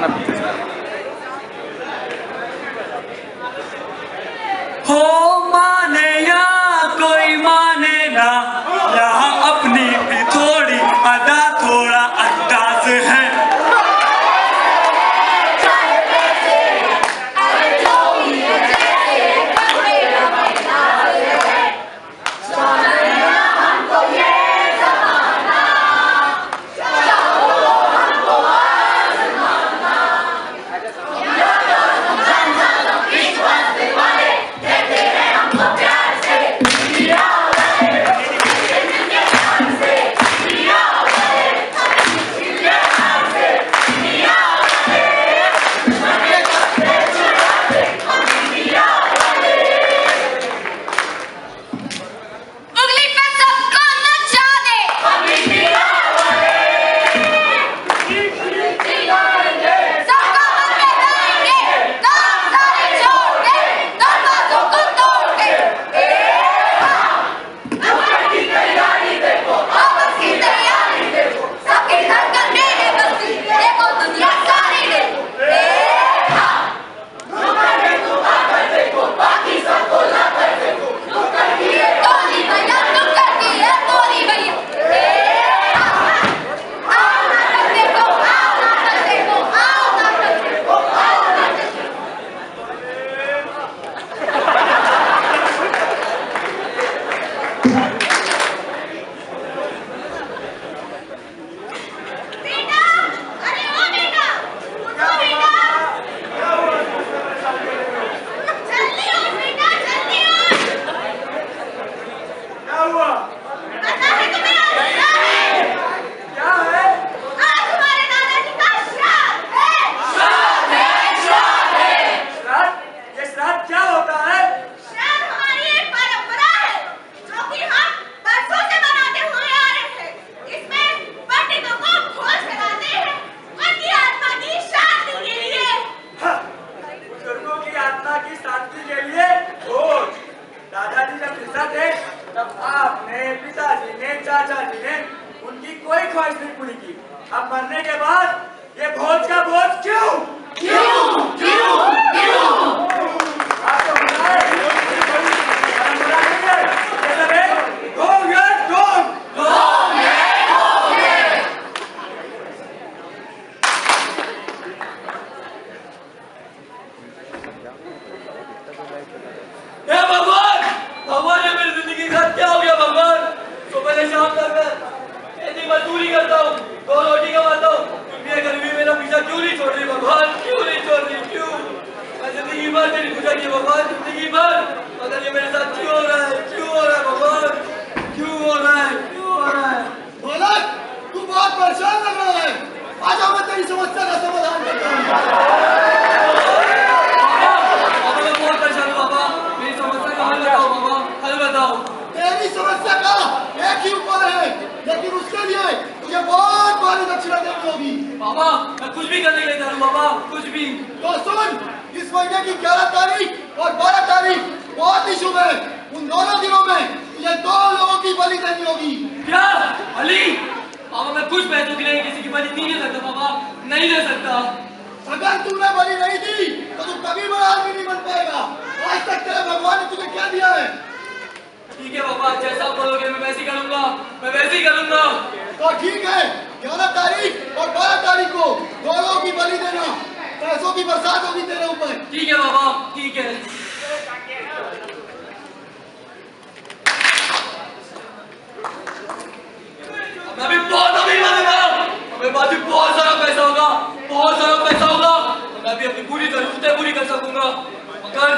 गाना पीछे से। हो माने या कोई माने ना, यहाँ अपनी भी थोड़ी अदा थोड़ा अंदाज है। अब मरने के बाद ये भोज का भोज क्यों क्यों क्यों क्यों आपको बताए भगवान भगवान ये मेरी जिंदगी का क्या हो गया भगवान। सुबह से शाम तक मैं इतनी मजदूरी करता हूँ, 2 रोटी कमाता हूँ, दुनिया गरीबी मेरा पीछा क्यों नहीं छोड़ रही भगवान, क्यों नहीं छोड़ रही, क्यों। मैं जिंदगी भर तेरी पूजा की भगवान, जिंदगी भर, मगर ये मेरे साथ क्यों हो रहा है, क्यों हो रहा है भगवान, क्यों हो रहा है, क्यों हो रहा है। बालक तू बहुत परेशान लग रहा है, आजा मैं तेरी समस्या का समाधान करता हूँ। तेरी समस्या का एक ही उपाय है, लेकिन उसके लिए तुझे बहुत भारी दक्षिणा देनी होगी। बाबा मैं कुछ भी करने के लिए तैयार हूं बाबा, कुछ भी। तो सुन, इस महीने की 11 तारीख और 12 तारीख बहुत ही शुभ है। उन दोनों दिनों में तुझे 2 लोगों की बलि देनी होगी। क्या अली? बाबा मैं कुछ पैसों के लिए किसी की बलि नहीं दे सकता बाबा, नहीं दे सकता। अगर तूने बलि नहीं दी तो तू कभी बड़ा आदमी नहीं बन पाएगा। आज तक तेरे भगवान ने तुझे क्या दिया है? ठीक है बाबा, जैसा आप बोलोगे मैं वैसे ही करूंगा, मैं वैसे ही करूंगा। तो ठीक है, 11 तारीख और 12 तारीख को 2 लोगों की बलि देना, पैसों की बरसात होगी तेरे ऊपर। ठीक है बाबा, ठीक है। मैं भी बहुत अमीर बनूंगा, मेरे पास भी बहुत सारा पैसा होगा, बहुत सारा पैसा होगा, मैं भी अपनी पूरी जरूरतें पूरी कर सकूंगा। मगर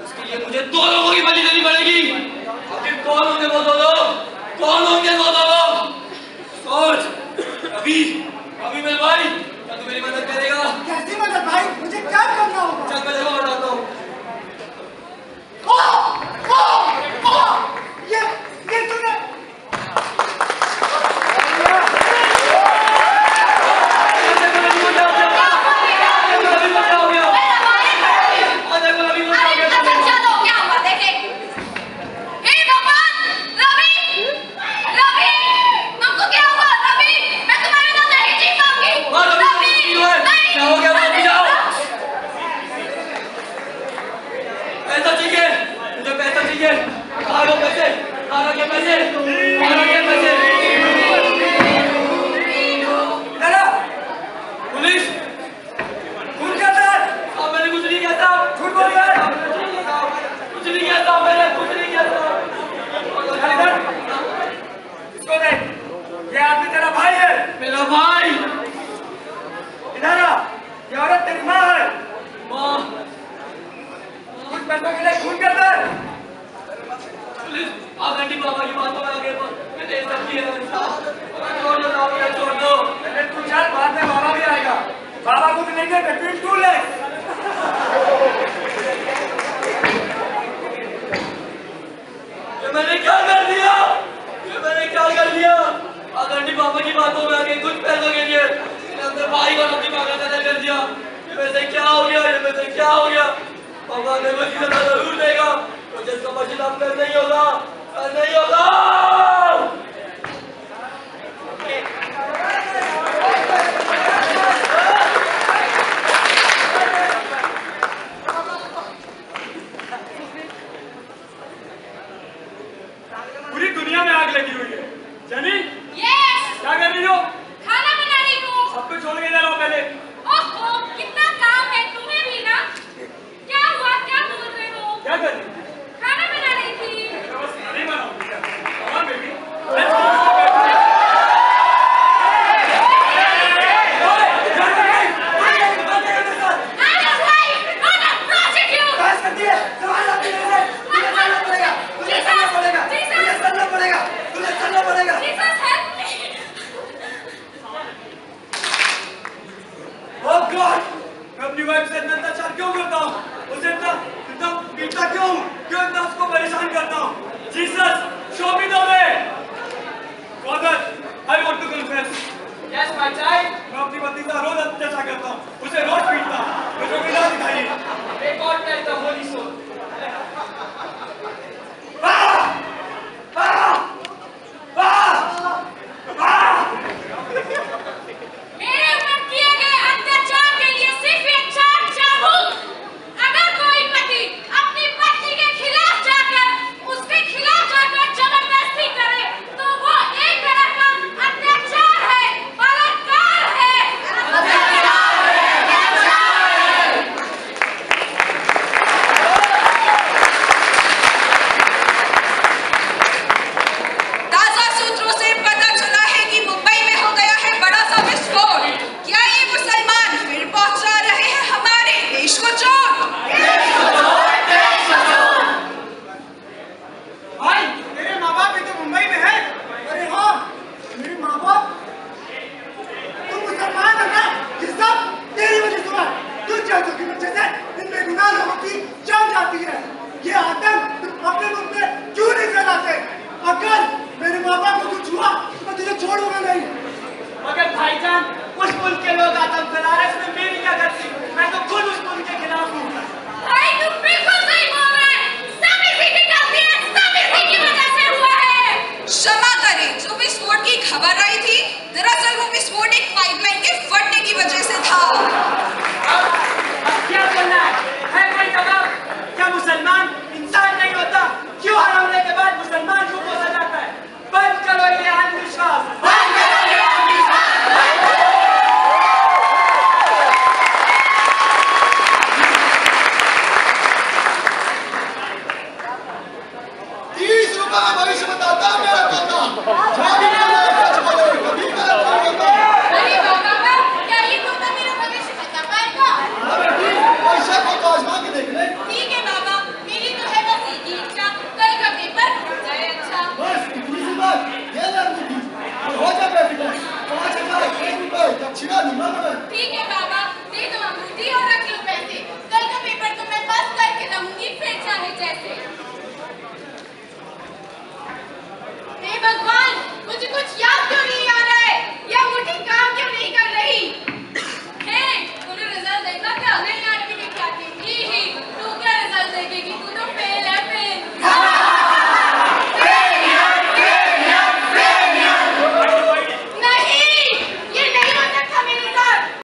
उसके लिए मुझे 2 लोगों की बलि देनी पड़ेगी। आखिर कौन होंगे वो 2 लोग, कौन होंगे वो 2 लोग? सोच। अभी अभी मेरे भाई, क्या तू मेरी मदद करेगा? कैसी मदद भाई? मुझे क्या करना होगा? चल मैं देखो बताता हूँ। ये तूने क्या हो गया? 12 के पैसे 12 के पैसे इधर आ पुलिस खून क्या था साहब मैंने कुछ नहीं किया था झूठ बोल रहा है कुछ नहीं किया था मैंने कुछ नहीं किया था चल इधर इसको देख ये आदमी तेरा भाई है मेरा भाई इधर आ ये औरत तेरी माँ है माँ कुछ पैसों के लिए खून करता है पुलिस आगंडी बाबा की बातों में आगे मैं दे सकती है छोड़ दो साहब मुझे छोड़ दो अरे तू चल बाद में बाबा भी आएगा बाबा को लेंगे between 2 lakhs ये मैंने क्या कर दिया ये मैंने क्या कर दिया आगंडी बाबा की बातों में आगे कुछ पैसों के लिए अपने भाई को अपनी माँ का कत्ल कर दिया ये वैसे क्या हो गया ये वैसे क्या हो गया बाबा ने मुझे सजा जरूर देगा मुझे इसका बर्दाश्त कर नहीं होगा नहीं होगा पूरी दुनिया में आग लगी हुई है जनी यस क्या कर रही हो खाना बना रही हूँ सब कुछ छोड़ के जा रहा हूँ पहले ओहो कितना काम है तुम्हें भी ना क्या हुआ क्या बोल रहे हो क्या कर रही हो खाना बना रही थी बस खाना ही बनाऊंगी क्या कम ऑन बेबी मैं अपनी वाइफ से इतना अत्याचार क्यों करता हूँ उसे इतना इतना पीटता क्यों इतना उसको परेशान करता हूँ Jesus show me the way father I want to confess yes my child मैं अपनी पत्नी से रोज अत्याचार करता हूँ उसे रोज पीटता हूँ मुझे मिला दिखाइए एक और टेल द होली सोल मेरे ऊपर किए गए अत्याचार के लिए सिर्फ एक चाबुक अगर कोई पति अपनी पत्नी के खिलाफ जाकर उसके खिलाफ जाकर जबरदस्ती करे तो वो एक तरह का अत्याचार है बलात्कार है ताजा सूत्रों से पता चला है कि मुंबई में हो गया है बड़ा सा विस्फोट क्या ये मुसलमान फिर पहुंचा रहे हैं हमारे देश को चोट भाई तेरे माँ बाप भी तो मुंबई में है अरे हाँ मेरे माँ बाप तुम मुसलमान है ना ये सब तेरी वजह से हुआ तुझ जैसों की वजह से इन बेगुनाह लोगों की जान जाती है ये आतंक तुम अपने मुल्क में क्यों नहीं फैलाते अगर मेरे माँ बाप को कुछ हुआ तो मैं तुझे छोड़ूंगा नहीं मगर भाईजान उस मुल्क के लोग आतंक फैला रहे हैं इसमें मेरी क्या गलती मैं तो खुद उस मुल्क के खिलाफ हूँ भाई तुम बिल्कुल सही बोल रहे हैं सब इसी की गलती है सब इसी की वजह से हुआ है क्षमा करें जो विस्फोट की खबर आई थी दरअसल वो विस्फोट एक पाइपलाइन के फटने की वजह से था अब क्या करना है कोई जवाब क्या मुसलमान इंसान नहीं होता क्यों हर हमले के बाद मुसलमान को बोला जाता है बंद करो ये अंधविश्वास बंद करो ये अंधविश्वास 30 रुपए का भविष्य बताता मेरा दादा कभी गलत नहीं होता अरे बाबा क्या ये तोता मेरा भविष्य बता पाएगा हाँ बेटी पैसा को तो आजमा के देख ले ठीक है बाबा मेरी तो है बस एक ही इच्छा कल का पेपर हो जाए अच्छा बस इतनी सी बात ये लड़नी थी और हो जा प्रेसिडेंट 5000 1 रुपए दक्षिणा दूंगा मैं ठीक है बाबा दे दो अंगूठी और रख लो पैसे कल का पेपर तो मैं पास करके रहूंगी फिर चाहे जैसे हे भगवान मुझे कुछ याद क्यों नहीं आ रहा है यह अंगूठी काम क्यों नहीं कर रही हे तूने रिजल्ट देखा क्या नहीं आंटी ने क्या की ही तू क्या रिजल्ट देखेगी तू तो फेल है फेल नहीं ये नहीं हो सकता मेरे साथ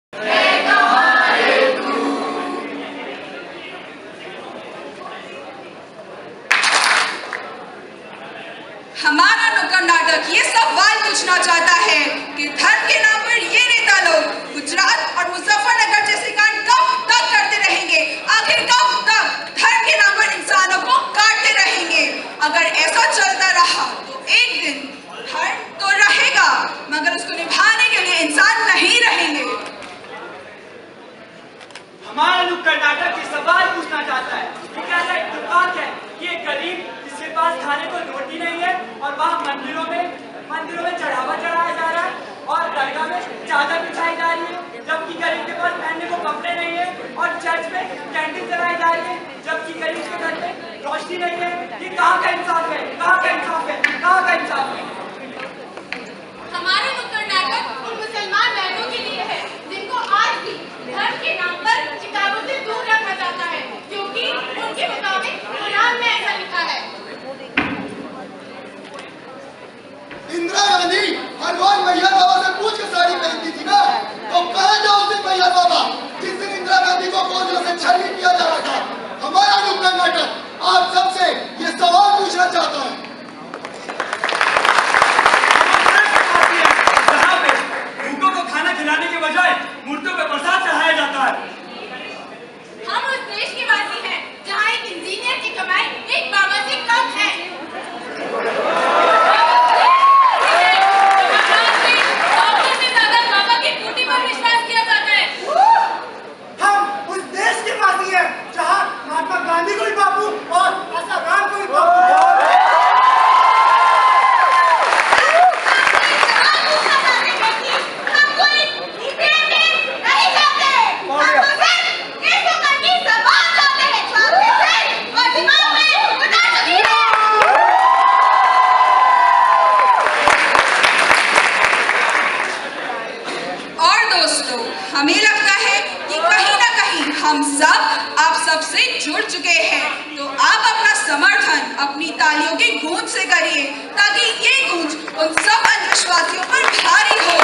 मंदिरों में चढ़ावा चढ़ाया जा रहा है और दरगाह में चादर बिछाई जा रही है, जबकि गरीब के पास पहनने को कपड़े नहीं है, और चर्च में कैंडल जलाई जा रही है, जबकि गरीब के घर में रोशनी नहीं है। ये कहाँ का इंसाफ है? कहाँ का इंसाफ है? कहाँ का इंसाफ है? हमारा नुक्कड़ नाटक उन मुसलमान बहनों के लिए है जिनको आज भी धर्म के नाम पर किताबों से दूर रखा जाता है, क्योंकि उनके मुताबिक कुरान में ऐसा लिखा है। इंदिरा गांधी हर रोज मैहर बाबा से पूछ के साड़ी पहनती थी ना, तो कहाँ जाओ उस दिन मैहर बाबा जिस दिन इंदिरा गांधी को गोलियों से छली किया जा रहा था? हमारा नुक्कड़ नाटक आप सबसे ये सवाल पूछना चाहता है। जहाँ पे भूखों को खाना खिलाने के बजाय मूर्तियों पे प्रसाद चढ़ाया जाता है। हम उस देश के वासी हैं जहाँ एक इंजीनियर की कमाई एक बाबा से कम है। डॉक्टर से ज्यादा बाबा की ड्यूटी पर विश्वास किया जाता है। हम उस देश के वासी हैं जहाँ महात्मा गांधी को भी बापू और आसाराम को भी बापू। और दोस्तों, हमें लगता है कि कहीं ना कहीं हम सब आप सबसे जुड़ चुके हैं, तो आप अपना समर्थन अपनी तालियों की गूंज से करिए ताकि ये गूंज उन सब अंधविश्वासियों पर भारी हो।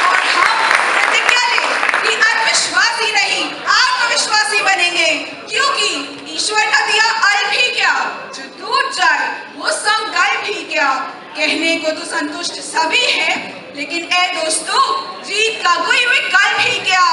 और हम प्रतिज्ञा लें कि अंधविश्वासी नहीं, आत्मविश्वासी बनेंगे, क्योंकि ईश्वर का दिया अल भी क्या, जो टूट जाए वो संकल्प ही क्या। कहने को तो संतुष्ट सभी हैं, लेकिन ए दोस्तों, जीत का कोई विकल्प ही क्या।